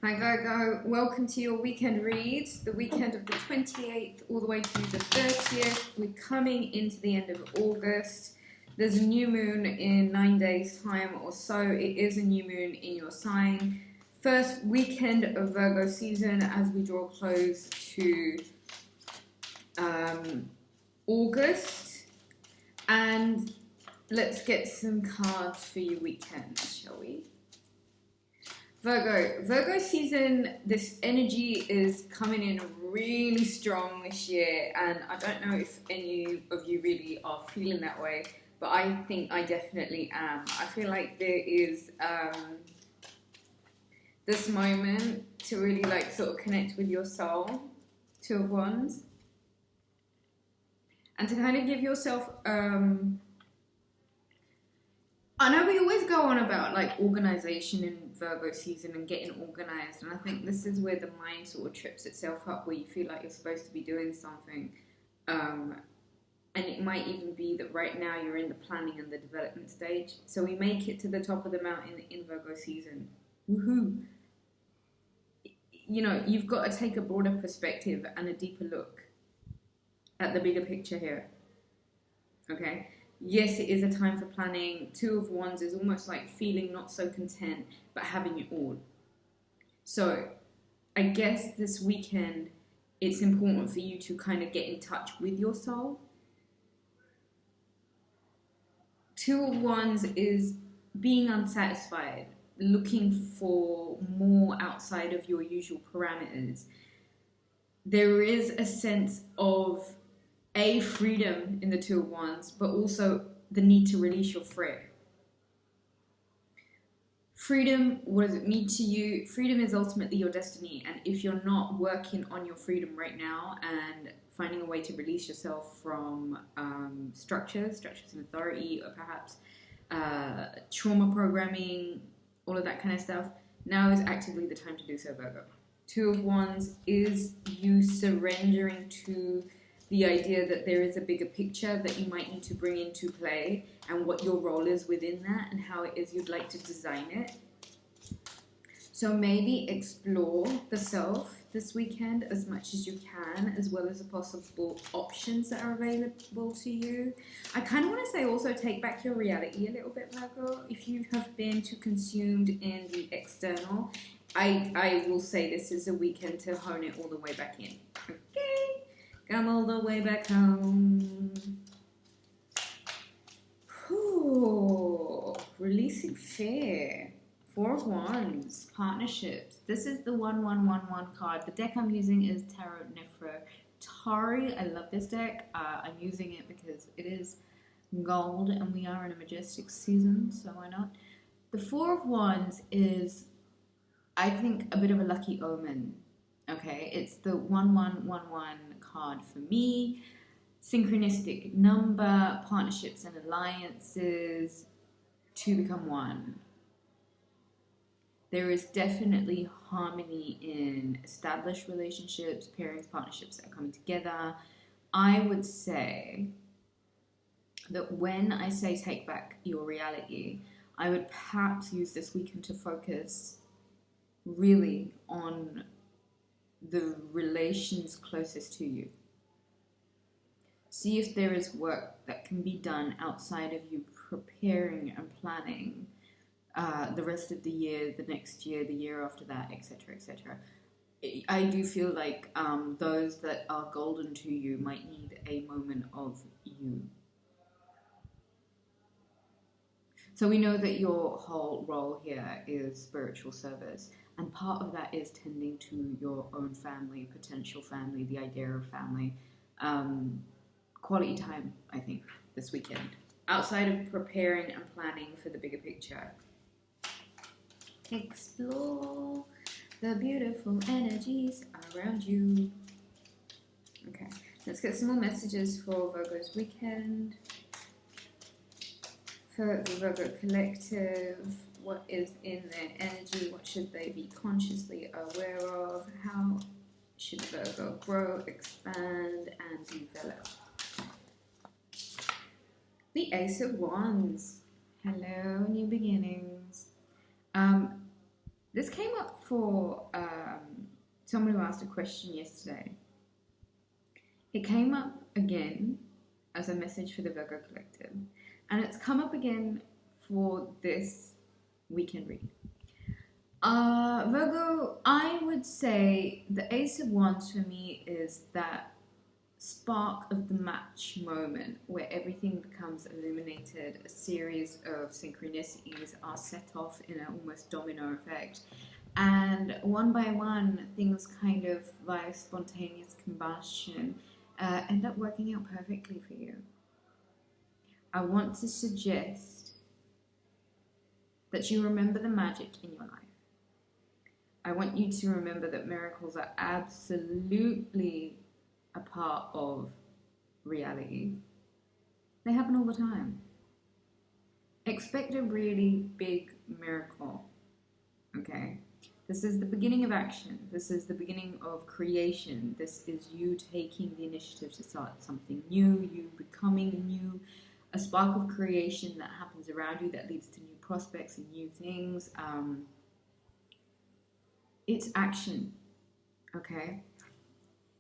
Hi Virgo, welcome to your weekend read, the weekend of the 28th all the way to the 30th. We're coming into the end of August. There's a new moon in 9 days time or so. It is a new moon in your sign. First weekend of Virgo season as we draw close to August. And let's get some cards for your weekend, shall we? Virgo season, this energy is coming in really strong this year, and I don't know if any of you really are feeling that way, but I think I definitely am. I feel like there is this moment to really like sort of connect with your soul, Two of Wands, and to kind of give yourself I know we always go on about like organization in Virgo season and getting organized, and I think this is where the mind sort of trips itself up, where you feel like you're supposed to be doing something, and it might even be that right now you're in the planning and the development stage. So we make it to the top of the mountain in Virgo season. Woohoo! You know, you've got to take a broader perspective and a deeper look at the bigger picture here. Okay? Yes, it is a time for planning. Two of Wands is almost like feeling not so content, but having it all. So I guess this weekend, it's important for you to kind of get in touch with your soul. Two of Wands is being unsatisfied, looking for more outside of your usual parameters. There is a sense of freedom in the Two of Wands, but also the need to release your fear. Freedom, what does it mean to you? Freedom is ultimately your destiny, and if you're not working on your freedom right now and finding a way to release yourself from structures of authority, or perhaps trauma programming, all of that kind of stuff, now is actively the time to do so, Virgo. Two of Wands is you surrendering to the idea that there is a bigger picture that you might need to bring into play, and what your role is within that and how it is you'd like to design it. So maybe explore the self this weekend as much as you can, as well as the possible options that are available to you. I kind of want to say also take back your reality a little bit, Virgo. If you have been too consumed in the external, I will say this is a weekend to hone it all the way back in. Okay? Come all the way back home. Ooh, releasing fear. Four of Wands, partnerships. This is the 1111 card. The deck I'm using is Tarot and Astrology. I love this deck. I'm using it because it is gold and we are in a majestic season, so why not? The Four of Wands is, I think, a bit of a lucky omen. Okay, it's the 1111 card for me. Synchronistic number, partnerships and alliances to become one. There is definitely harmony in established relationships, pairings, partnerships that are coming together. I would say that when I say take back your reality, I would perhaps use this weekend to focus really on the relations closest to you. See if there is work that can be done outside of you preparing and planning the rest of the year, the next year, the year after that, etc., etc. I do feel like those that are golden to you might need a moment of you. So we know that your whole role here is spiritual service, and part of that is tending to your own family, potential family, the idea of family. Quality time, I think, this weekend, outside of preparing and planning for the bigger picture. Explore the beautiful energies around you. Okay, let's get some more messages for Virgo's weekend. For the Virgo collective, what is in their energy? What should they be consciously aware of? How should Virgo grow, expand, and develop? The Ace of Wands. Hello, new beginnings. This came up for someone who asked a question yesterday. It came up again as a message for the Virgo collective, and it's come up again for this weekend read. Virgo, I would say the Ace of Wands for me is that spark of the match moment where everything becomes illuminated. A series of synchronicities are set off in an almost domino effect, and one by one things kind of via spontaneous combustion end up working out perfectly for you. I want to suggest that you remember the magic in your life. I want you to remember that miracles are absolutely a part of reality. They happen all the time. Expect a really big miracle, okay? This is the beginning of action. This is the beginning of creation. This is you taking the initiative to start something new, you becoming new, a spark of creation that happens around you that leads to new prospects and new things. It's action, okay?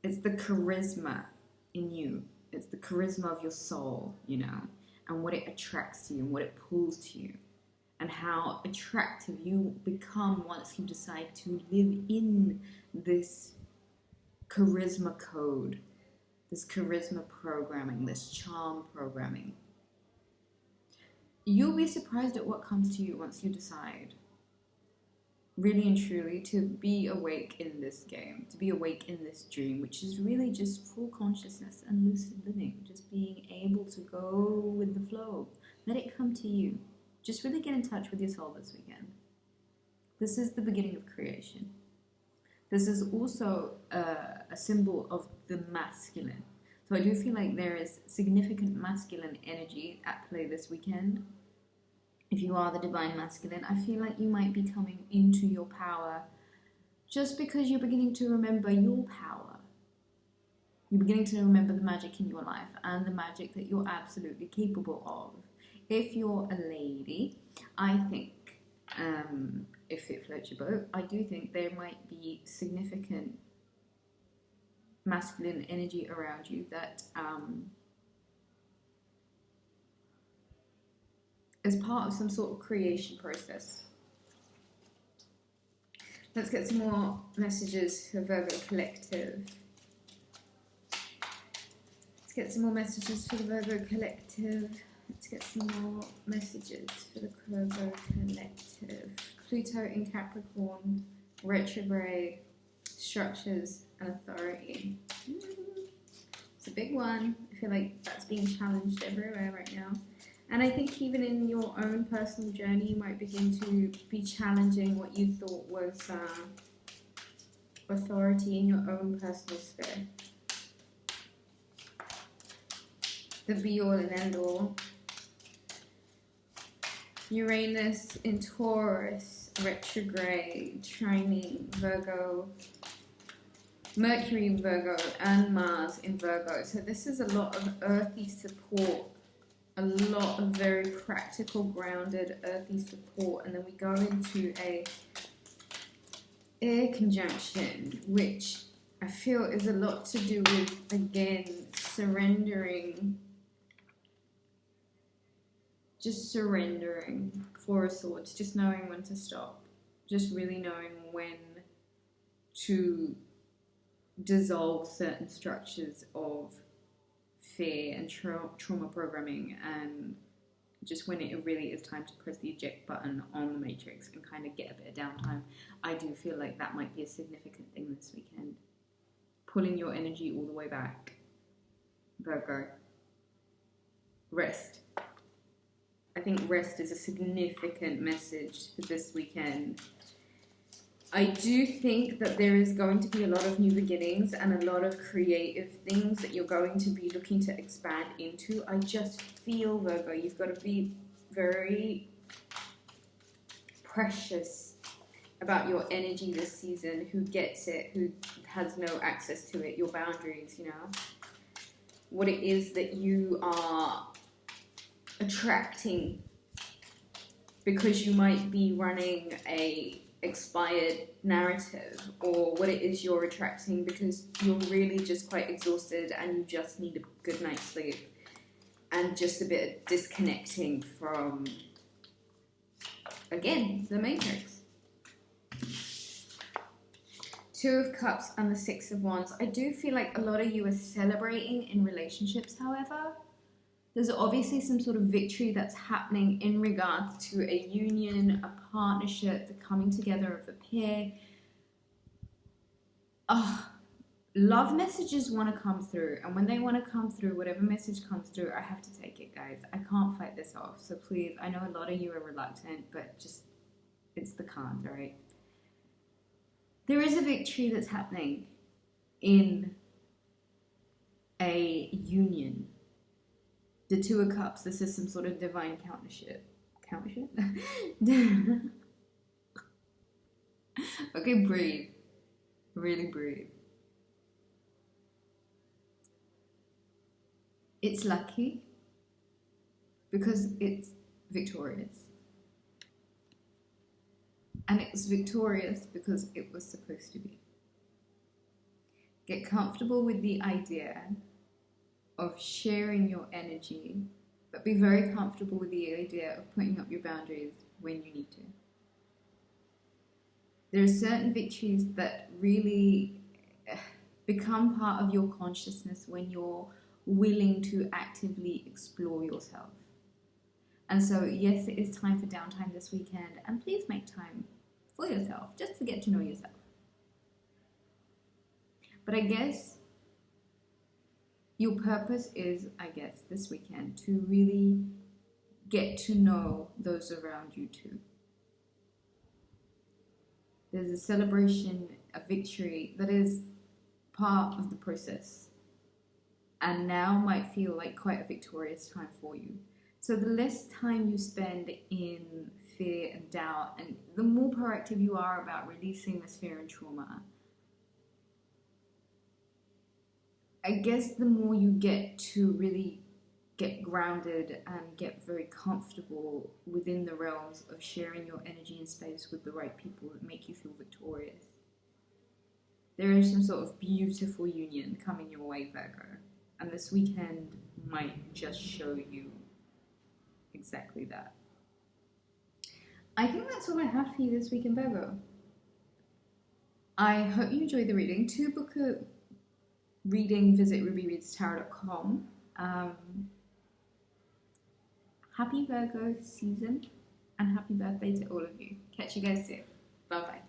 It's the charisma in you. It's the charisma of your soul, you know, and what it attracts to you and what it pulls to you, and how attractive you become once you decide to live in this charisma code, this charisma programming, this charm programming. You'll be surprised at what comes to you once you decide, really and truly, to be awake in this game, to be awake in this dream, which is really just full consciousness and lucid living, just being able to go with the flow. Let it come to you. Just really get in touch with your soul this weekend. This is the beginning of creation. This is also a symbol of the masculine. So I do feel like there is significant masculine energy at play this weekend. If you are the divine masculine, I feel like you might be coming into your power just because you're beginning to remember your power. You're beginning to remember the magic in your life and the magic that you're absolutely capable of. If you're a lady, I think, if it floats your boat, I do think there might be significant masculine energy around you that as part of some sort of creation process. Let's get some more messages for Virgo Collective. Let's get some more messages for the Virgo Collective. Let's get some more messages for the Virgo Collective. Pluto in Capricorn, retrograde, structures and authority. It's a big one. I feel like that's being challenged everywhere right now. And I think even in your own personal journey, you might begin to be challenging what you thought was authority in your own personal sphere. The be-all and end-all. Uranus in Taurus, retrograde, trining Virgo, Mercury in Virgo, and Mars in Virgo. So this is a lot of earthy support. A lot of very practical, grounded, earthy support, and then we go into a air conjunction, which I feel is a lot to do with, again, surrendering, just surrendering. Four of Swords, just knowing when to stop, just really knowing when to dissolve certain structures of fear and trauma programming, and just when it really is time to press the eject button on the matrix and kind of get a bit of downtime. I do feel like that might be a significant thing this weekend. Pulling your energy all the way back. Virgo. Rest. I think rest is a significant message for this weekend. I do think that there is going to be a lot of new beginnings and a lot of creative things that you're going to be looking to expand into. I just feel, Virgo, you've got to be very precious about your energy this season. Who gets it, who has no access to it, your boundaries, you know. What it is that you are attracting, because you might be running a expired narrative or what it is you're attracting, because you're really just quite exhausted and you just need a good night's sleep and just a bit of disconnecting from, again, the Matrix. Two of Cups and the Six of Wands. I do feel like a lot of you are celebrating in relationships, however. There's obviously some sort of victory that's happening in regards to a union, a partnership, the coming together of a pair. Love messages want to come through, and when they want to come through, whatever message comes through, I have to take it, guys. I can't fight this off. So please, I know a lot of you are reluctant, but just, it's the cards, all right? There is a victory that's happening in a union. The Two of Cups, this is some sort of divine countership. Countership? Okay, breathe. Really breathe. It's lucky because it's victorious. And it's victorious because it was supposed to be. Get comfortable with the idea of sharing your energy, but be very comfortable with the idea of putting up your boundaries when you need to. There are certain victories that really become part of your consciousness when you're willing to actively explore yourself. And so, yes, it is time for downtime this weekend, and please make time for yourself, just to get to know yourself. But I guess your purpose is, this weekend, to really get to know those around you too. There's a celebration, a victory that is part of the process, and now might feel like quite a victorious time for you. So the less time you spend in fear and doubt, and the more proactive you are about releasing this fear and trauma, I guess the more you get to really get grounded and get very comfortable within the realms of sharing your energy and space with the right people that make you feel victorious. There is some sort of beautiful union coming your way, Virgo, and this weekend might just show you exactly that. I think that's all I have for you this week in Virgo. I hope you enjoyed the reading. To book a reading, visit rubyreadstarot.com. Happy Virgo season and happy birthday to all of you. Catch you guys soon. Bye bye.